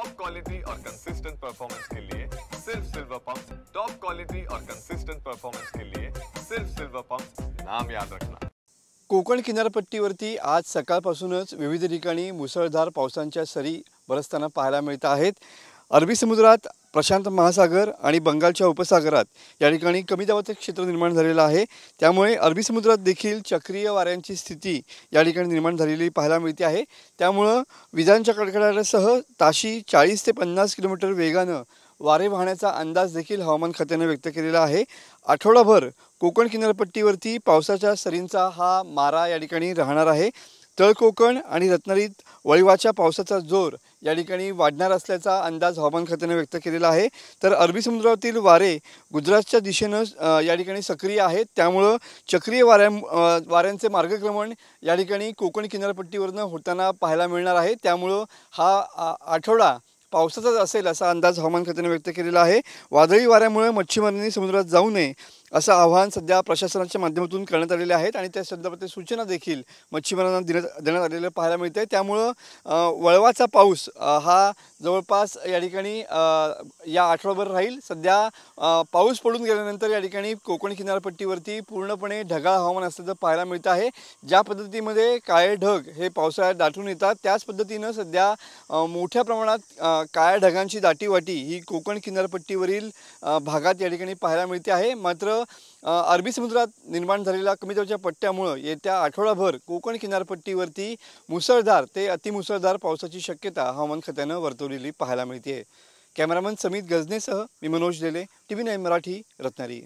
Top quality और consistent performance के लिए सिर्फ सिल्वर पंप। टॉप क्वालिटी और कंसिस्टेंट परफॉर्मेंस के लिए सिर्फ सिल्वर पंप, नाम याद रखना। कोकण किनारपट्टीवरती आज सकाळपासूनच विविध ठिकाणी मुसळधार पावसांच्या सरी बरसताना पाहायला मिळत आहेत। अरबी समुद्रात, प्रशांत महासागर आणि बंगालच्या उपसागरात या ठिकाणी कमी दाबाचे क्षेत्र निर्माण झालेलं आहे। त्यामुळे अरबी समुद्रात देखील चक्रीय वाऱ्यांची स्थिती या ठिकाणी निर्माण झालेली पाहायला मिळते आहे। त्यामुळे विजांच्या कडकडाटासह ताशी 40 ते 50 किलोमीटर वेगाने वारे वाहण्याचा अंदाज देखील हवामान खात्याने व्यक्त केलेला आहे। आठवडाभर कोकण किनारपट्टीवरती पावसाच्या सरींचा हा मारा या ठिकाणी राहणार आहे। तळ कोकण आणि रत्नागिरीत वळीवाच्या पावसाचा जोर या ठिकाणी वाढणार असल्याचा अंदाज हवामान खात्याने व्यक्त केलेला आहे। तर अरबी समुद्रातील वारे गुजरातच्या दिशेने या ठिकाणी सक्रिय आहेत। त्यामुळे चक्रीय वाऱ्यांचे मार्गक्रमण या ठिकाणी कोकण किनारपट्टीवरनं होताना पाहायला मिळणार आहे। त्यामुळे हा आठवडा पावसाचाच असेल असा अंदाज हवामान खात्याने व्यक्त केलेला आहे। वादळी वाऱ्यामुळे मच्छीमारांनी समुद्रात जाऊ नये असं आवाहन सध्या प्रशासनाच्या माध्यमातून करण्यात आलेले आहेत आणि त्या संदर्भातील सूचना देखील मच्छीमारांना देण्यात आलेल्या पाहायला मिळते। त्यामुळे वळवाचा पाऊस हा जवळपास या ठिकाणी या आठवडाभर राहील। सध्या पाऊस पडून गेल्यानंतर या ठिकाणी कोकण किनारपट्टीवरती पूर्णपणे ढगाळ हवामान असल्याचं पाहायला मिळतं आहे। ज्या पद्धतीमध्ये काळे ढग हे पावसाळ्यात दाटून येतात त्याच पद्धतीनं सध्या मोठ्या प्रमाणात काळ्या ढगांची दाटीवाटी ही कोकण किनारपट्टीवरील भागात या ठिकाणी पाहायला मिळते आहे। मात्र अरबी समुद्रात निर्माण झालेल्या कमी दाबाच्या पट्ट्यामुळे येत्या आठवडाभर कोकण किनारपट्टीवरती मुसळधार ते अतिमुसळधार पावसाची शक्यता हवामान खात्याने वर्तवलेली पाहायला मिळते। कॅमेरामन समित गजनेसह मी मनोज लेले, TV9 मराठी, रत्नागिरी।